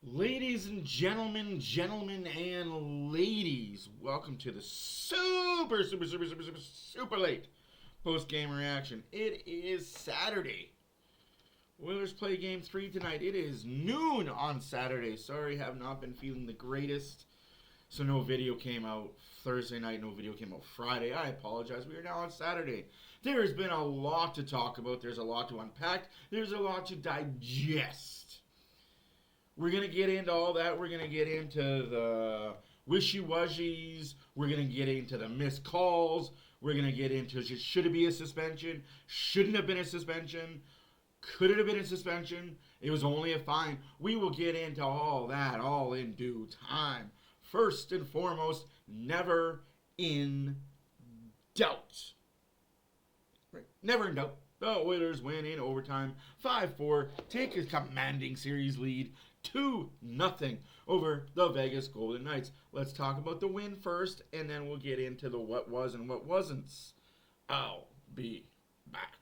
Ladies and gentlemen and ladies, welcome to the super late post-game reaction. It is Saturday. Oilers play game 3 tonight. It is noon on Saturday. Sorry, have not been feeling the greatest. So no video came out Thursday night, no video came out Friday. I apologize. We are now on Saturday. There has been a lot to talk about. There's a lot to unpack. There's a lot to digest. We're going to get into all that. We're going to get into the wishy-washies. We're going to get into the missed calls. We're going to get into should it be a suspension? Shouldn't have been a suspension? Could it have been a suspension? It was only a fine. We will get into all that all in due time. First and foremost, never in doubt. Right. Never in doubt. The Oilers win in overtime 5-4, take a commanding series lead 2-0 over the Vegas Golden Knights. Let's talk about the win first, and then we'll get into the what was and what wasn't. I'll be back.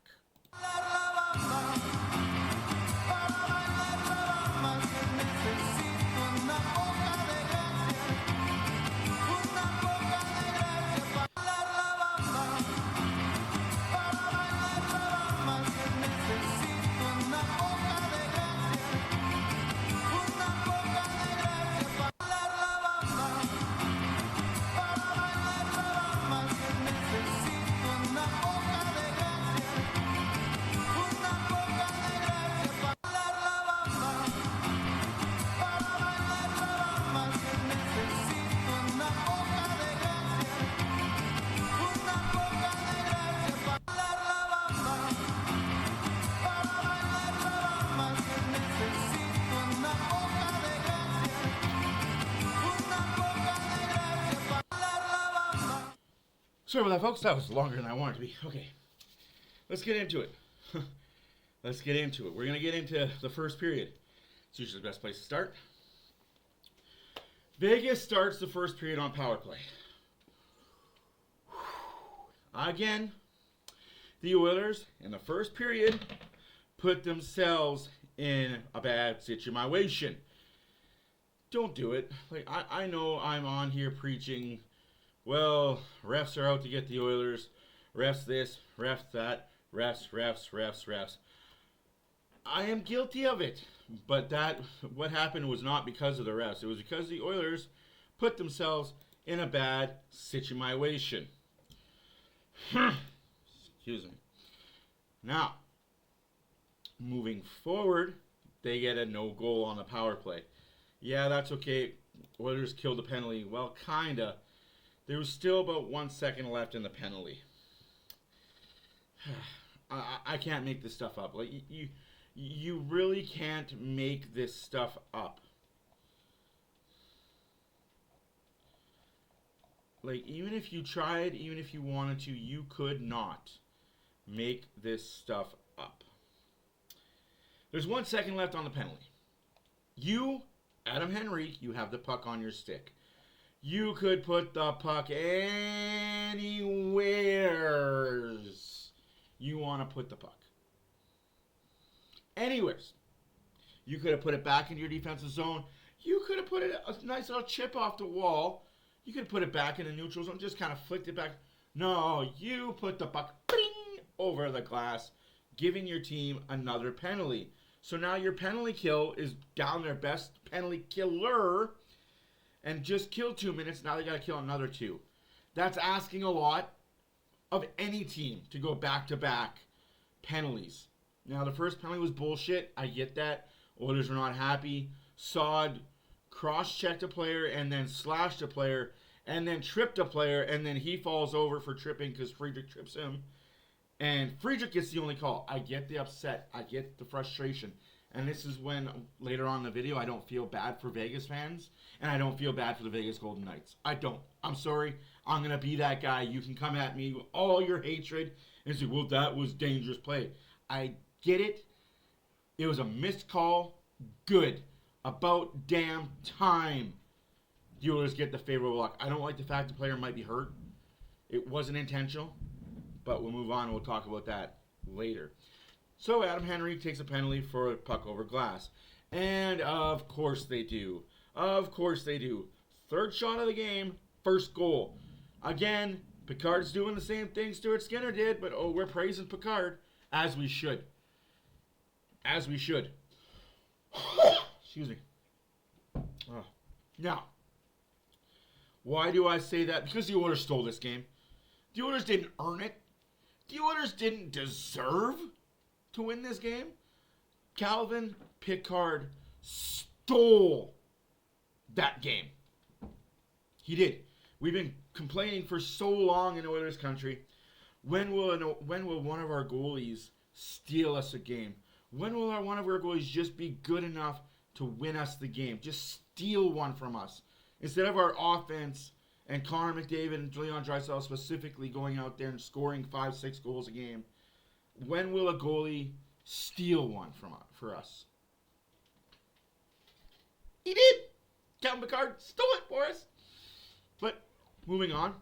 Sorry about that, folks. That was longer than I wanted to be. Okay, let's get into it. Let's get into it. We're going to get into the first period. It's usually the best place to start. Vegas starts the first period on power play. Again, the Oilers, in the first period, put themselves in a bad situation. Don't do it. Like I know I'm on here preaching, well, refs are out to get the Oilers. Refs this, refs that, refs. I am guilty of it. But what happened was not because of the refs. It was because the Oilers put themselves in a bad situation. Excuse me. Now, moving forward, they get a no goal on the power play. Yeah, that's okay. Oilers killed the penalty. Well, kinda. There was still about 1 second left in the penalty. I can't make this stuff up. Like you really can't make this stuff up. Like, even if you tried, even if you wanted to, you could not make this stuff up. There's 1 second left on the penalty. You, Adam Henrique, you have the puck on your stick. You could put the puck anywhere you want to put the puck. Anywheres. You could have put it back into your defensive zone. You could have put it a nice little chip off the wall. You could put it back in the neutral zone, just kind of flicked it back. No, you put the puck over the glass, giving your team another penalty. So now your penalty kill is down their best penalty killer, and just killed 2 minutes. Now they got to kill another 2. That's asking a lot of any team to go back-to-back penalties. Now, the first penalty was bullshit. I get that. Oilers were not happy. Sod cross-checked a player and then slashed a player and then tripped a player, and then he falls over for tripping because Friedrich trips him. And Friedrich gets the only call. I get the upset. I get the frustration. And this is when, later on in the video, I don't feel bad for Vegas fans, and I don't feel bad for the Vegas Golden Knights. I don't. I'm sorry. I'm going to be that guy. You can come at me with all your hatred and say, well, that was dangerous play. I get it. It was a missed call. Good. About damn time the Oilers get the favorable luck. I don't like the fact the player might be hurt. It wasn't intentional, but we'll move on and we'll talk about that later. So Adam Henrique takes a penalty for a puck over glass. And of course they do. Of course they do. Third shot of the game, first goal. Again, Pickard's doing the same thing Stuart Skinner did, but we're praising Pickard, as we should. As we should. Excuse me. Now, why do I say that? Because the Oilers stole this game. The Oilers didn't earn it. The Oilers didn't deserve to win this game. Calvin Pickard stole that game. He did. We've been complaining for so long in Oilers country. When will one of our goalies steal us a game? When will one of our goalies just be good enough to win us the game? Just steal one from us. Instead of our offense and Connor McDavid and Leon Draisaitl specifically going out there and scoring 5-6 goals a game. When will a goalie steal one for us? He did. Calvin Pickard stole it for us. But moving on.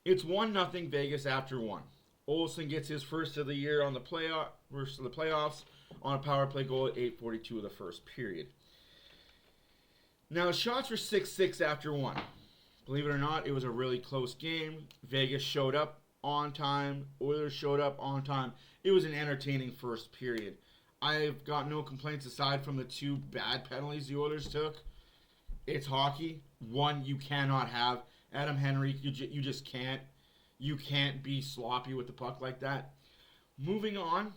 It's 1-0 Vegas after 1. Olsen gets his first of the year on the playoffs on a power play goal at 8:42 of the first period. Now the shots were 6-6 after 1. Believe it or not, it was a really close game. Vegas showed up on time. Oilers showed up on time. It was an entertaining first period. I've got no complaints aside from the 2 bad penalties the Oilers took. It's hockey. One you cannot have. Adam Henry, you just can't. You can't be sloppy with the puck like that. Moving on,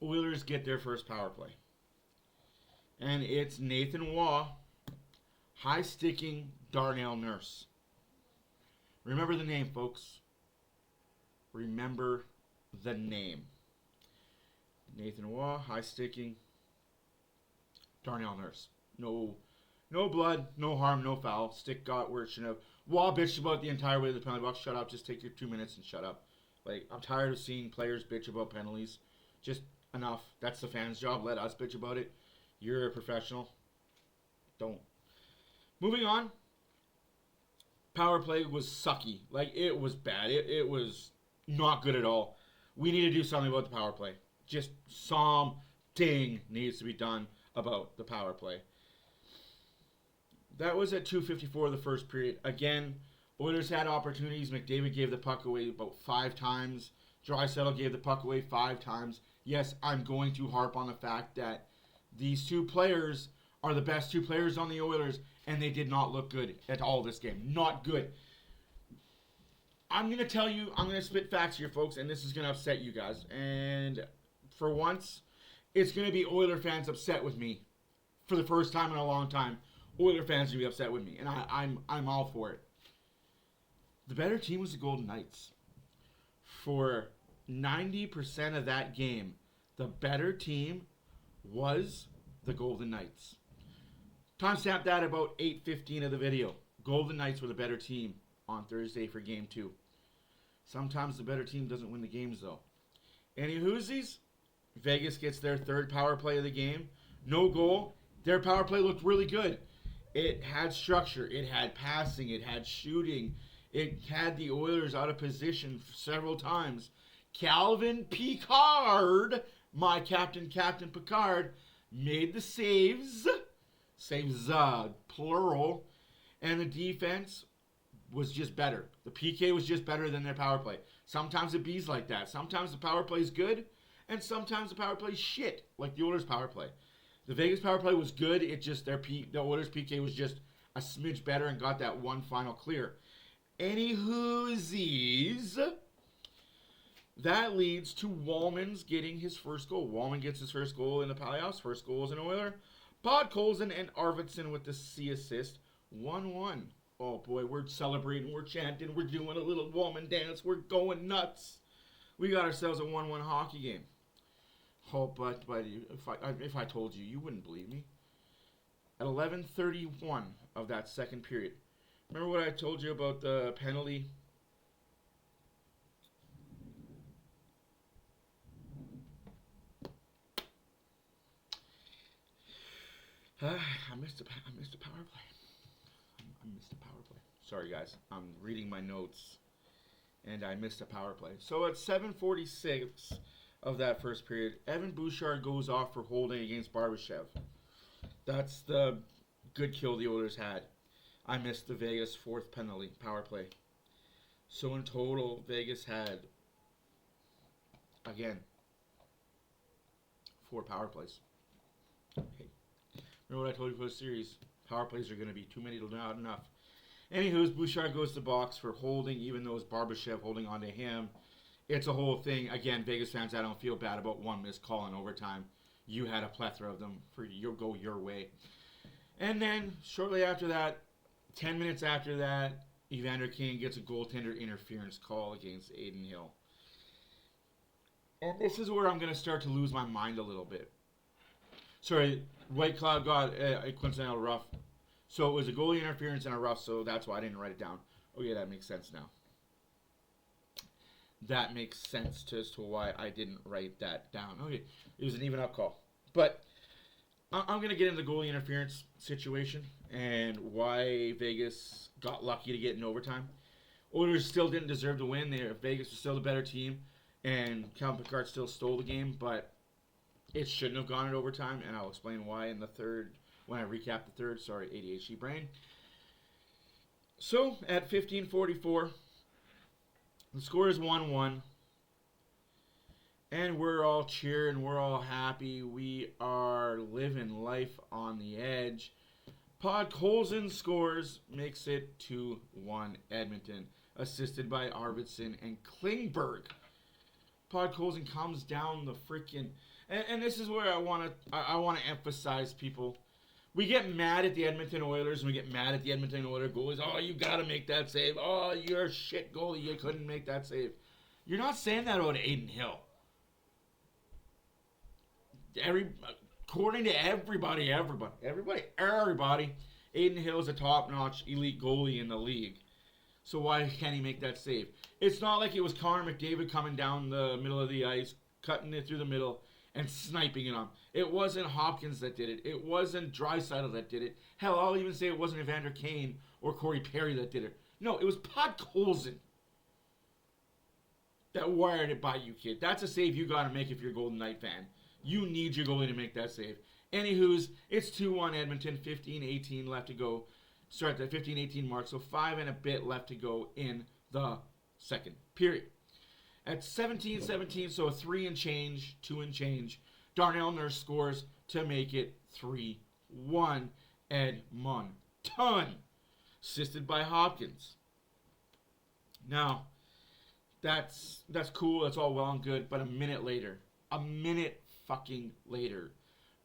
Oilers get their first power play. And it's Nathan Waugh high-sticking Darnell Nurse. Remember the name, folks. Remember the name. Nathan Waugh high-sticking Darnell Nurse. No blood, no harm, no foul. Stick got where it shouldn't have. Waugh bitched about the entire way to the penalty box. Shut up. Just take your 2 minutes and shut up. Like, I'm tired of seeing players bitch about penalties. Just enough. That's the fans' job. Let us bitch about it. You're a professional. Don't. Moving on. Power play was sucky. Like, it was bad. It was not good at all. We need to do something about the power play. Just something needs to be done about the power play. That was at 2:54 of the first period. Again, Oilers had opportunities. McDavid gave the puck away about 5 times. Draisaitl gave the puck away 5 times. Yes, I'm going to harp on the fact that these 2 players are the best 2 players on the Oilers, and they did not look good at all this game. Not good. I'm going to tell you, I'm going to spit facts here, folks, and this is going to upset you guys. And for once, it's going to be Oiler fans upset with me for the first time in a long time. Oiler fans will be upset with me, and I'm all for it. The better team was the Golden Knights. For 90% of that game, the better team was the Golden Knights. Timestamp that about 8:15 of the video. Golden Knights were the better team on Thursday for Game 2. Sometimes the better team doesn't win the games, though. Any whoosies? Vegas gets their 3rd power play of the game. No goal. Their power play looked really good. It had structure. It had passing. It had shooting. It had the Oilers out of position several times. Calvin Pickard, my captain Pickard, made the saves. Saves, plural. And the defense was just better. The PK was just better than their power play. Sometimes it bees like that. Sometimes the power play is good, and sometimes the power play is shit, like the Oilers power play. The Vegas power play was good. It just the Oilers PK was just a smidge better and got that one final clear. Any whoosies? That leads to Wallman's getting his first goal. Wallman gets his first goal in the playoffs. First goal as an Oiler. Podkolzin and Arvidsson with the C assist. 1-1. Oh boy, we're celebrating. We're chanting. We're doing a little Wallman dance. We're going nuts. We got ourselves a 1-1 hockey game. Oh, but if I told you, you wouldn't believe me. At 11:31 of that second period. Remember what I told you about the penalty? I missed a power play. I missed a power play. Sorry, guys. I'm reading my notes, and I missed a power play. So at 7:46 of that first period. Evan Bouchard goes off for holding against Barbashev. That's the good kill the Oilers had. I missed the Vegas fourth penalty, power play. So in total, Vegas had, again, 4 power plays. Hey, remember what I told you for the series? Power plays are going to be too many to not enough. Anywho, Bouchard goes to the box for holding, even though it's Barbashev holding on to him. It's a whole thing. Again, Vegas fans, I don't feel bad about one missed call in overtime. You had a plethora of them. You'll go your way. And then, shortly after that, 10 minutes after that, Evander Kane gets a goaltender interference call against Aiden Hill. And this is where I'm going to start to lose my mind a little bit. Sorry, White Cloud got a coincidental rough. So it was a goalie interference and a rough, so that's why I didn't write it down. Oh yeah, that makes sense now. That makes sense as to why I didn't write that down. Okay, it was an even up call. But I'm going to get into the goalie interference situation and why Vegas got lucky to get in overtime. Oilers still didn't deserve to win. Vegas was still the better team, and Pickard still stole the game, but it shouldn't have gone in overtime, and I'll explain why in the third, when I recap the third. Sorry, ADHD brain. So, at 15:44, the score is 1-1. And we're all cheering. We're all happy. We are living life on the edge. Podkolzin scores, makes it 2-1 Edmonton, assisted by Arvidsson and Klingberg. Podkolzin comes down the freaking... And this is where I want to emphasize, people. We get mad at the Edmonton Oilers, and we get mad at the Edmonton Oilers goalies. Oh, you got to make that save. Oh, you're a shit goalie. You couldn't make that save. You're not saying that about Aiden Hill. According to everybody, Aiden Hill is a top-notch elite goalie in the league. So why can't he make that save? It's not like it was Connor McDavid coming down the middle of the ice, cutting it through the middle, and sniping it on. It wasn't Hopkins that did it. It wasn't Draisaitl that did it. Hell, I'll even say it wasn't Evander Kane or Corey Perry that did it. No, it was Podkolzin that wired it by you, kid. That's a save you got to make if you're a Golden Knight fan. You need your goalie to make that save. Anywho's, it's 2-1 Edmonton, 15-18 left to go. Start the 15-18 mark, so 5 and a bit left to go in the second period. At 17-17, so a 3 and change, 2 and change, Darnell Nurse scores to make it 3-1 Edmonton, assisted by Hopkins. Now, that's cool, that's all well and good, but a minute fucking later,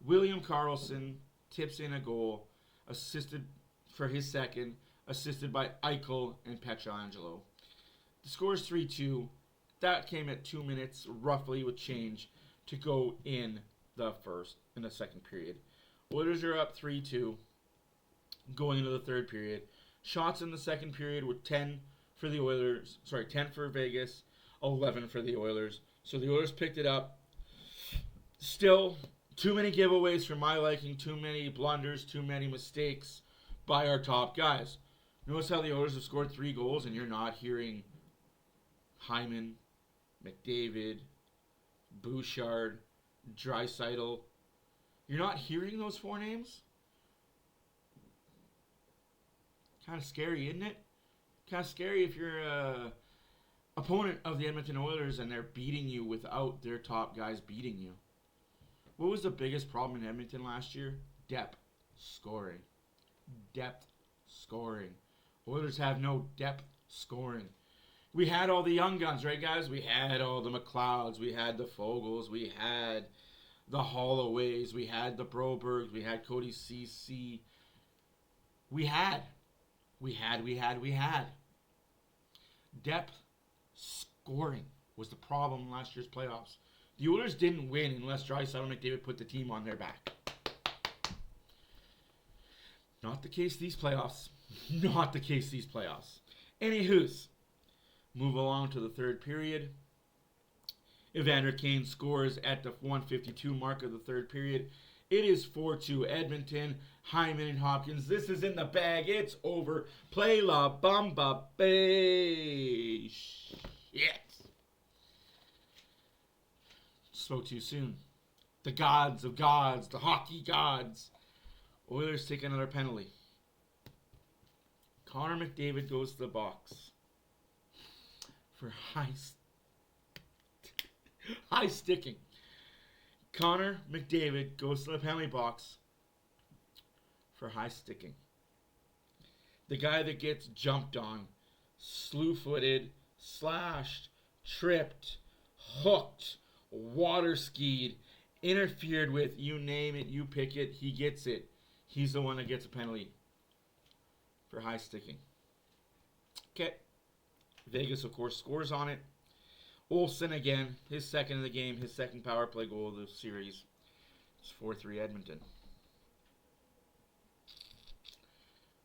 William Karlsson tips in a goal, assisted for his second, assisted by Eichel and Pietrangelo. The score is 3-2. That came at 2 minutes, roughly, with change to go in the second period. Oilers are up 3-2 going into the third period. Shots in the second period were 10 for the Oilers. 10 for Vegas, 11 for the Oilers. So the Oilers picked it up. Still, too many giveaways for my liking, too many blunders, too many mistakes by our top guys. Notice how the Oilers have scored 3 goals and you're not hearing Hyman, McDavid, Bouchard, Draisaitl. You're not hearing those 4 names? Kind of scary, isn't it? Kind of scary if you're an opponent of the Edmonton Oilers and they're beating you without their top guys beating you. What was the biggest problem in Edmonton last year? Depth scoring. Oilers have no depth scoring. We had all the young guns, right, guys? We had all the McLeods. We had the Fogels. We had the Holloways. We had the Brobergs. We had Cody Ceci. We had. Depth scoring was the problem in last year's playoffs. The Oilers didn't win unless Draisaitl and McDavid put the team on their back. Not the case these playoffs. Anywho's, move along to the third period. Evander Kane scores at the 1:52 mark of the third period. It is 4-2 Edmonton. Hyman and Hopkins. This is in the bag. It's over. Play la bamba bay. Shit. Spoke too soon. The gods of gods, the hockey gods. Oilers take another penalty. Connor McDavid goes to the box for high sticking. Connor McDavid goes to the penalty box for high sticking. The guy that gets jumped on, slew-footed, slashed, tripped, hooked, water skied, interfered with, you name it, you pick it, he gets it. He's the one that gets a penalty for high sticking. Okay. Vegas, of course, scores on it. Olsen again, his second of the game, his second power play goal of the series. It's 4-3 Edmonton.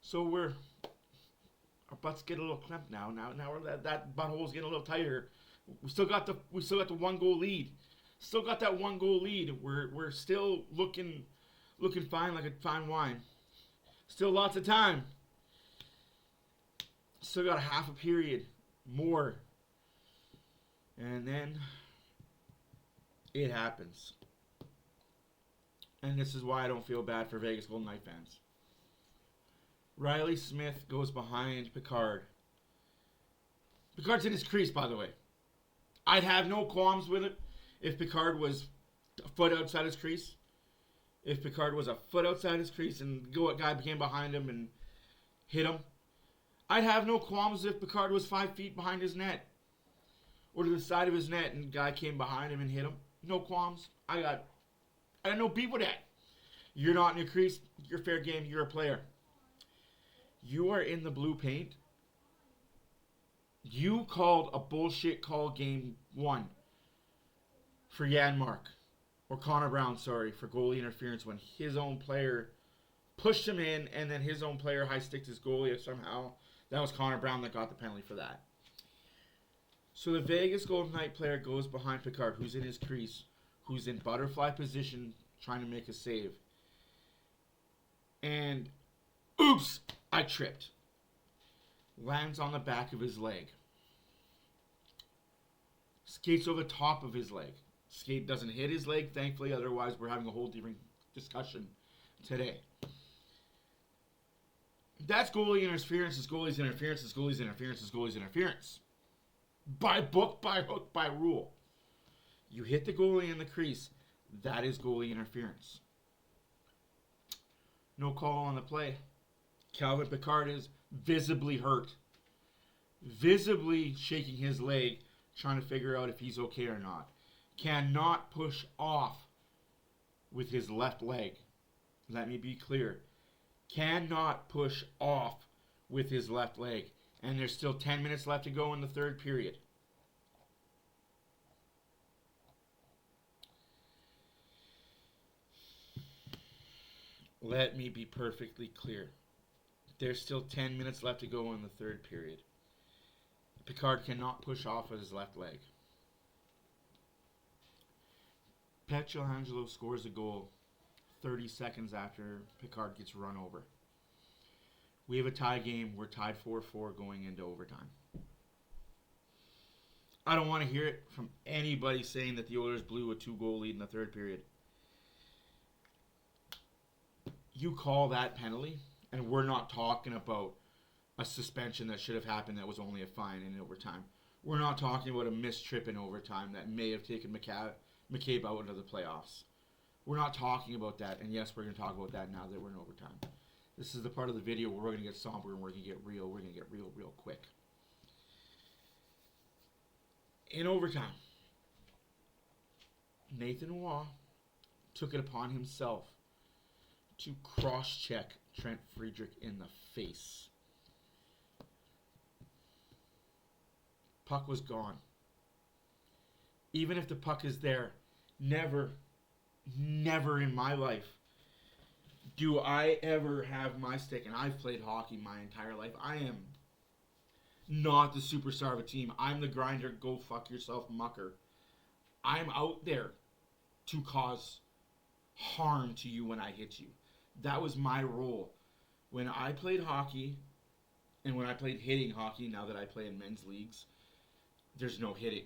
So our butts get a little clamped now. Now that butthole's getting a little tighter. We still got the 1 goal lead. Still got that 1 goal lead. We're still looking fine like a fine wine. Still lots of time. Still got a half a period more. And then it happens. And this is why I don't feel bad for Vegas Golden Knight fans. Riley Smith goes behind Pickard. Pickard's in his crease, by the way. I'd have no qualms with it if Pickard was a foot outside his crease. If Pickard was a foot outside his crease and a guy came behind him and hit him. I'd have no qualms if Pickard was 5 feet behind his net. Or to the side of his net and guy came behind him and hit him. No qualms. I got no beef with that. You're not in your crease. You're fair game. You're a player. You are in the blue paint. You called a bullshit call game 1 for Janmark. Or Connor Brown, sorry, for goalie interference when his own player pushed him in and then his own player high-sticked his goalie somehow. That was Connor Brown that got the penalty for that. So the Vegas Golden Knight player goes behind Pickard, who's in his crease, who's in butterfly position, trying to make a save. And, oops, I tripped. Lands on the back of his leg. Skates over the top of his leg. Skate doesn't hit his leg, thankfully, otherwise we're having a whole different discussion today. That's goalie interference, it's goalie's interference, it's goalie's interference, it's goalie's interference. By book, by hook, by rule. You hit the goalie in the crease, that is goalie interference. No call on the play. Calvin Pickard is visibly hurt. Visibly shaking his leg, trying to figure out if he's okay or not. Cannot push off with his left leg. Let me be clear. Cannot push off with his left leg. And there's still 10 minutes left to go in the third period. Let me be perfectly clear. There's still 10 minutes left to go in the third period. Pickard cannot push off with his left leg. Pietrangelo scores a goal 30 seconds after Pickard gets run over. We have a tie game. We're tied 4-4 going into overtime. I don't want to hear it from anybody saying that the Oilers blew a 2-goal lead in the third period. You call that penalty, and we're not talking about a suspension that should have happened that was only a fine in overtime. We're not talking about a missed trip in overtime that may have taken McCabe out into the playoffs. We're not talking about that, and yes, we're going to talk about that now that we're in overtime. This is the part of the video where we're going to get somber and we're going to get real. We're going to get real quick. In overtime, Nathan Waugh took it upon himself to cross-check Trent Friedrich in the face. Puck was gone. Even if the puck is there, never in my life do I ever have my stick, and I've played hockey my entire life. I am not the superstar of a team. I'm the grinder, go fuck yourself mucker. I'm out there to cause harm to you when I hit you. That was my role. When I played hockey, and when I played hitting hockey, now that I play in men's leagues, there's no hitting.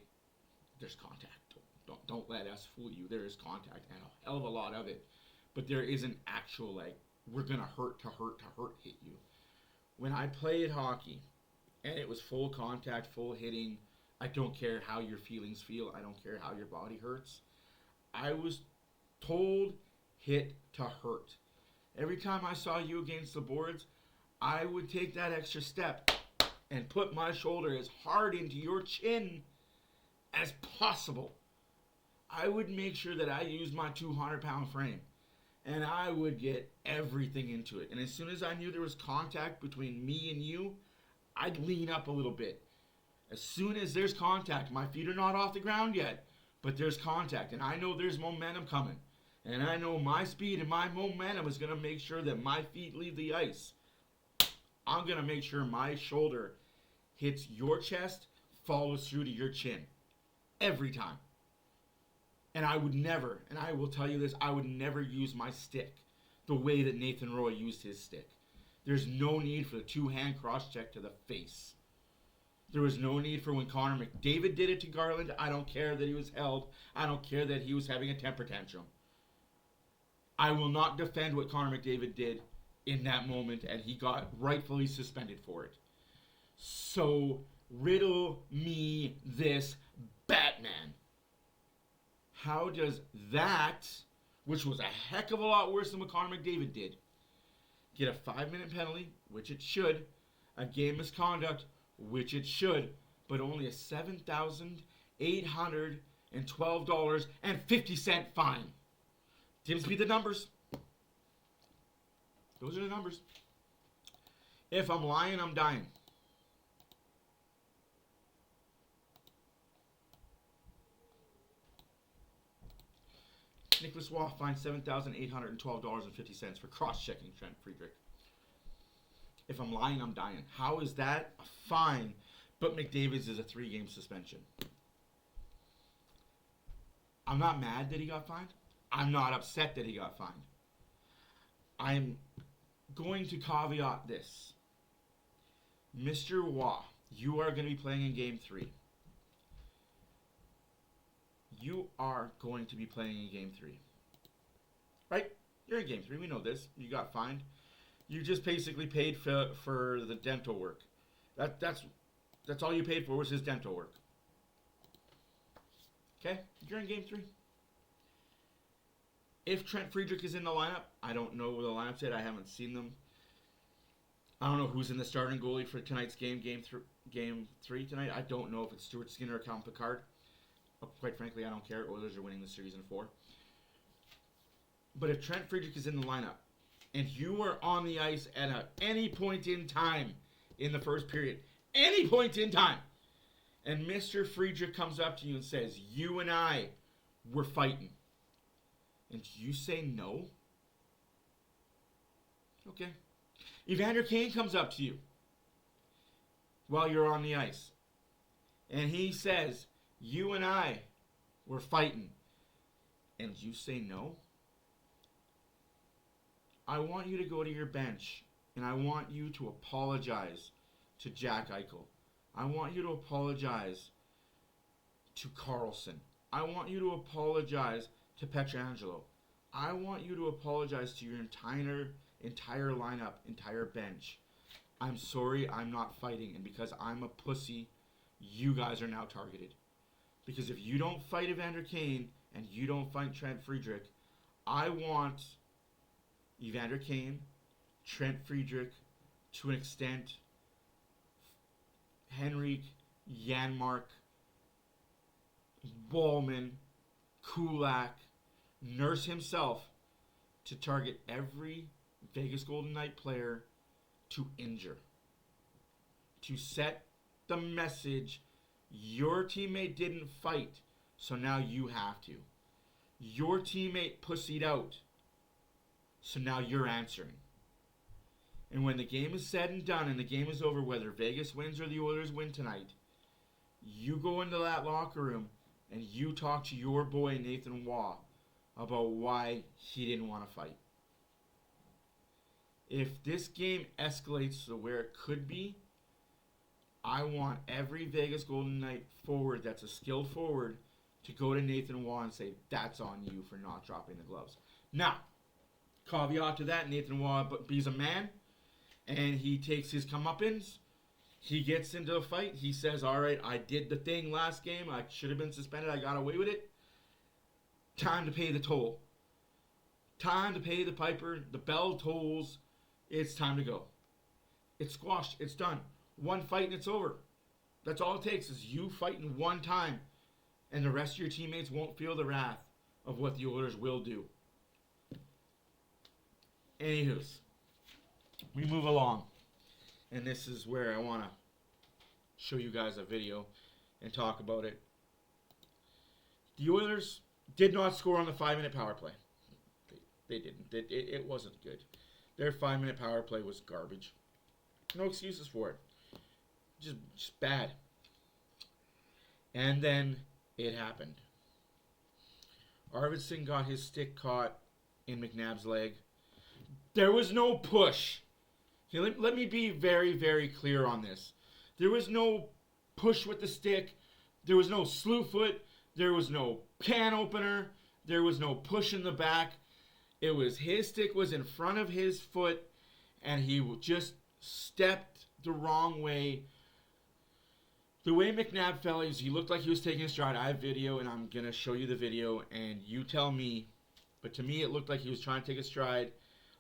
There's contact. Don't let us fool you. There is contact and a hell of a lot of it. But there isn't actual, like, we're going to hurt hit you. When I played hockey, and it was full contact, full hitting, I don't care how your feelings feel. I don't care how your body hurts. I was told hit to hurt. Every time I saw you against the boards, I would take that extra step and put my shoulder as hard into your chin as possible. I would make sure that I used my 200-pound frame, and I would get everything into it. And as soon as I knew there was contact between me and you, I'd lean up a little bit. As soon as there's contact, my feet are not off the ground yet, but there's contact, and I know there's momentum coming. And I know my speed and my momentum is going to make sure that my feet leave the ice. I'm going to make sure my shoulder hits your chest, follows through to your chin. Every time. And I would never, and I will tell you this, I would never use my stick the way that Nathan Roy used his stick. There's no need for the two-hand cross-check to the face. There was no need for when Connor McDavid did it to Garland. I don't care that he was held. I don't care that he was having a temper tantrum. I will not defend what Connor McDavid did in that moment, and he got rightfully suspended for it. So, riddle me this, Batman. How does that, which was a heck of a lot worse than what Connor McDavid did, get a 5-minute penalty, which it should, a game misconduct, which it should, but only a $7,812.50 fine? Gives me the numbers. Those are the numbers. If I'm lying, I'm dying. Nicholas Waugh fined $7,812.50 for cross-checking Trent Friedrich. If I'm lying, I'm dying. How is that a fine, but McDavid's is a 3-game suspension? I'm not mad that he got fined. I'm not upset that he got fined. I'm going to caveat this. Mr. Waugh, you are going to be playing in Game 3. You are going to be playing in Game 3. Right? You're in Game 3. We know this. You got fined. You just basically paid for the dental work. That's all you paid for was his dental work. Okay? You're in Game 3. If Trent Friedrich is in the lineup, I don't know the lineup yet. I haven't seen them. I don't know who's in the starting goalie for tonight's game, Game 3 tonight. I don't know if it's Stuart Skinner or Colin Pickard. But quite frankly, I don't care. Oilers are winning the series in 4. But if Trent Friedrich is in the lineup, and you are on the ice at any point in time in the first period, any point in time, and Mr. Friedrich comes up to you and says, you and I were fighting, and you say no, okay. Evander Kane comes up to you while you're on the ice, and he says, you and I were fighting, and you say no, I want you to go to your bench, and I want you to apologize to Jack Eichel. I want you to apologize to Carlson. I want you to apologize to Pietrangelo. I want you to apologize to your entire lineup, entire bench. I'm sorry I'm not fighting, and because I'm a pussy, you guys are now targeted. Because if you don't fight Evander Kane and you don't fight Trent Friedrich, I want Evander Kane, Trent Friedrich, to an extent, Henrik, Janmark, Ballman, Kulak, Nurse himself, to target every Vegas Golden Knight player to injure. To set the message, your teammate didn't fight, so now you have to. Your teammate pussied out, so now you're answering. And when the game is said and done and the game is over, whether Vegas wins or the Oilers win tonight, you go into that locker room and you talk to your boy Nathan Waugh about why he didn't want to fight. If this game escalates to where it could be, I want every Vegas Golden Knight forward that's a skilled forward to go to Nathan Waugh and say, that's on you for not dropping the gloves. Now, caveat to that, Nathan Waugh he's a man, and he takes his comeuppance. He gets into a fight. He says, all right, I did the thing last game. I should have been suspended. I got away with it. Time to pay the toll. Time to pay the piper. The bell tolls. It's time to go. It's squashed. It's done. One fight and it's over. That's all it takes is you fighting one time. And the rest of your teammates won't feel the wrath of what the Oilers will do. Anywho's, we move along. And this is where I want to show you guys a video and talk about it. The Oilers did not score on the 5-minute power play. They didn't. It wasn't good. Their 5-minute power play was garbage. No excuses for it. Just bad. And then it happened. Arvidsson got his stick caught in McNabb's leg. There was no push. Okay, let me be very, very clear on this. There was no push with the stick. There was no slew foot. There was no can opener. There was no push in the back. It was his stick was in front of his foot, and he just stepped the wrong way. The way McNabb fell is he looked like he was taking a stride. I have video, and I'm going to show you the video, and you tell me. But to me, it looked like he was trying to take a stride,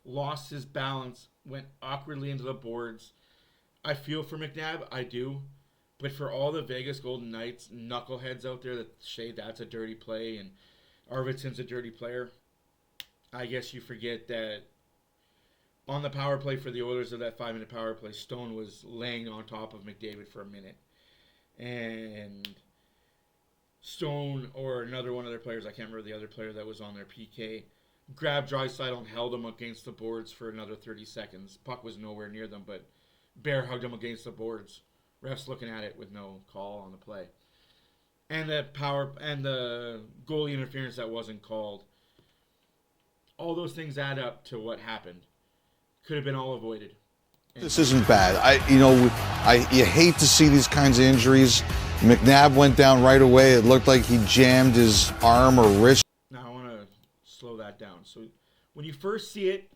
lost his balance, went awkwardly into the boards. I feel for McNabb, I do. But for all the Vegas Golden Knights knuckleheads out there that say that's a dirty play and Arvidsson's a dirty player, I guess you forget that on the power play for the Oilers of that 5-minute power play, Stone was laying on top of McDavid for a minute. And Stone or another one of their players, I can't remember the other player that was on their PK, grabbed Draisaitl and held him against the boards for another 30 seconds. Puck was nowhere near them, but bear hugged him against the boards. Refs looking at it with no call on the play. And the goalie interference that wasn't called. All those things add up to what happened. Could have been all avoided. This isn't bad. You hate to see these kinds of injuries. McNabb went down right away. It looked like he jammed his arm or wrist. Now I want to slow that down. So when you first see it,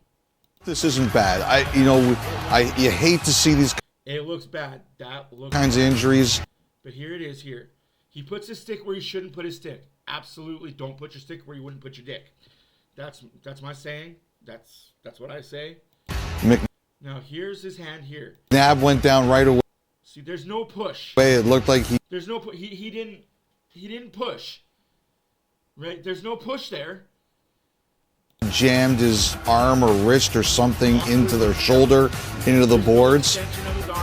this isn't bad. You hate to see these. It looks bad. That looks kinds bad. Of injuries. But here it is. Here, he puts his stick where he shouldn't put his stick. Absolutely, don't put your stick where you wouldn't put your dick. That's my saying. That's what I say. Now here's his hand here. McNabb went down right away. See, there's no push. It looked like There's no he didn't push. Right? There's no push there. Jammed his arm or wrist or something into their shoulder, into the boards.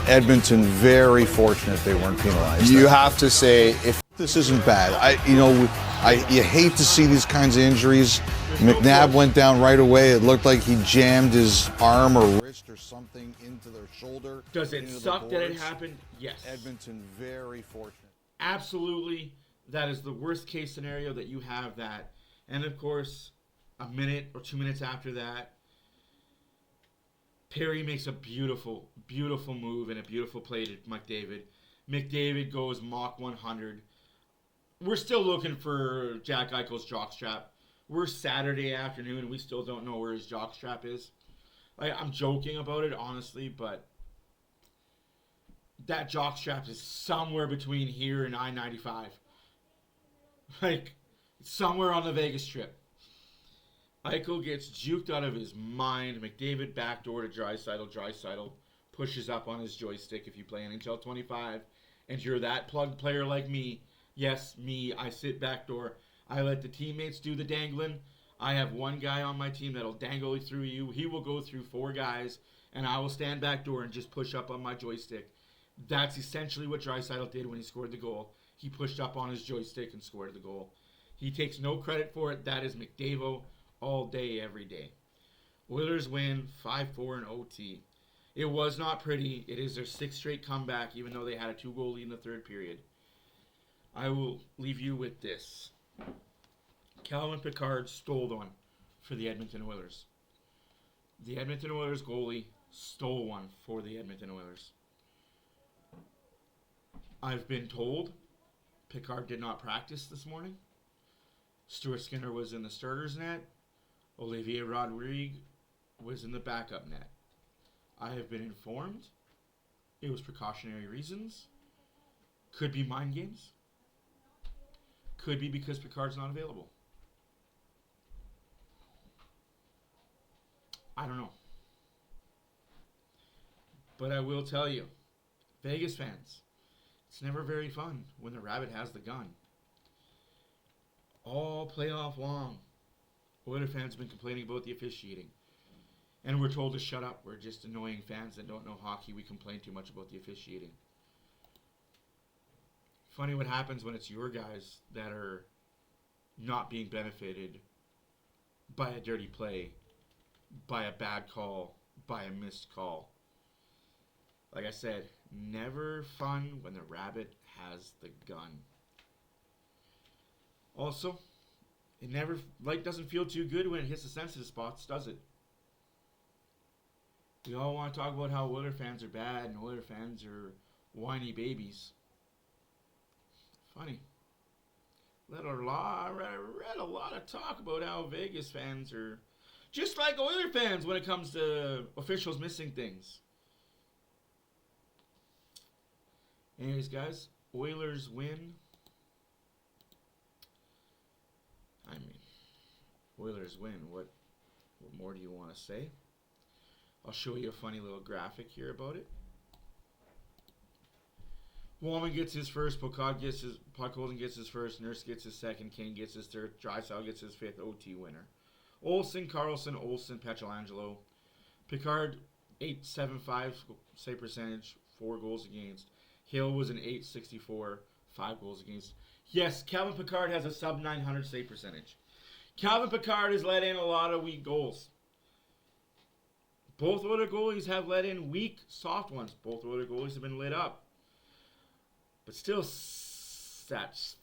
Edmonton very fortunate they weren't penalized. You have to say if this isn't bad. You hate to see these kinds of injuries. McNabb went down right away. It looked like he jammed his arm or wrist or something into their shoulder. Does it suck that it happened? Yes. Edmonton very fortunate. Absolutely. That is the worst case scenario that you have that. And of course, a minute or 2 minutes after that, Perry makes a beautiful, beautiful move and a beautiful play to McDavid. McDavid goes Mach 100. We're still looking for Jack Eichel's jockstrap. We're Saturday afternoon. We still don't know where his jockstrap is. I'm joking about it, honestly, but that jockstrap is somewhere between here and I-95. Somewhere on the Vegas Strip. Eichel gets juked out of his mind. McDavid backdoor to Draisaitl. Draisaitl pushes up on his joystick. If you play NHL 25 and you're that plugged player like me, yes, me, I sit backdoor. I let the teammates do the dangling. I have one guy on my team that'll dangle through you. He will go through 4 guys, and I will stand backdoor and just push up on my joystick. That's essentially what Draisaitl did when he scored the goal. He pushed up on his joystick and scored the goal. He takes no credit for it. That is McDavo all day, every day. Oilers win 5-4 in OT. It was not pretty. It is their 6th straight comeback, even though they had a 2-goal lead in the 3rd period. I will leave you with this. Calvin Pickard stole one for the Edmonton Oilers. The Edmonton Oilers goalie stole one for the Edmonton Oilers. I've been told Pickard did not practice this morning. Stuart Skinner was in the starter's net. Olivier Rodrigue was in the backup net. I have been informed it was precautionary reasons. Could be mind games. Could be because Pickard's not available. I don't know. But I will tell you, Vegas fans, it's never very fun when the Rabbit has the gun. All playoff long, Oilers fans have been complaining about the officiating. And we're told to shut up. We're just annoying fans that don't know hockey. We complain too much about the officiating. Funny what happens when it's your guys that are not being benefited by a dirty play, by a bad call, by a missed call. Like I said, never fun when the Rabbit has the gun. Also, it never doesn't feel too good when it hits the sensitive spots, does it? We all want to talk about how Oilers fans are bad and Oilers fans are whiny babies. Funny. Read a lot of talk about how Vegas fans are just like Oilers fans when it comes to officials missing things. Anyways, guys, Oilers win. I mean, Oilers win. What more do you want to say? I'll show you a funny little graphic here about it. Wallman gets his first, Podkolzin gets his first, Nurse gets his second, Kane gets his third, Drysdale gets his fifth OT winner. Olsen, Carlson, Petrolangelo. Pickard, 8.75 save percentage, 4 goals against. Hill was an 8.64, 5 goals against. Yes, Calvin Pickard has a sub-900 save percentage. Calvin Pickard has let in a lot of weak goals. Both other goalies have let in weak, soft ones. Both other goalies have been lit up. But still, that's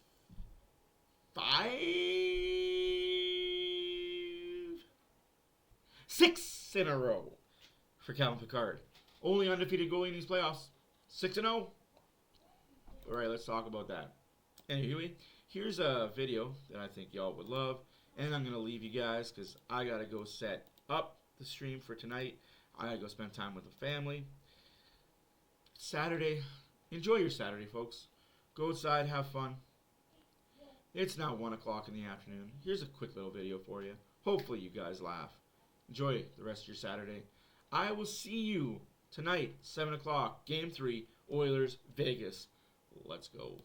6 in a row for Calvin Pickard. Only undefeated goalie in these playoffs. 6-0. All right, let's talk about that. Anyway, here's a video that I think y'all would love. And I'm going to leave you guys because I got to go set up the stream for tonight. I got to go spend time with the family. Saturday. Enjoy your Saturday, folks. Go outside, have fun. It's now 1 o'clock in the afternoon. Here's a quick little video for you. Hopefully you guys laugh. Enjoy the rest of your Saturday. I will see you tonight, 7 o'clock, Game 3, Oilers, Vegas. Let's go.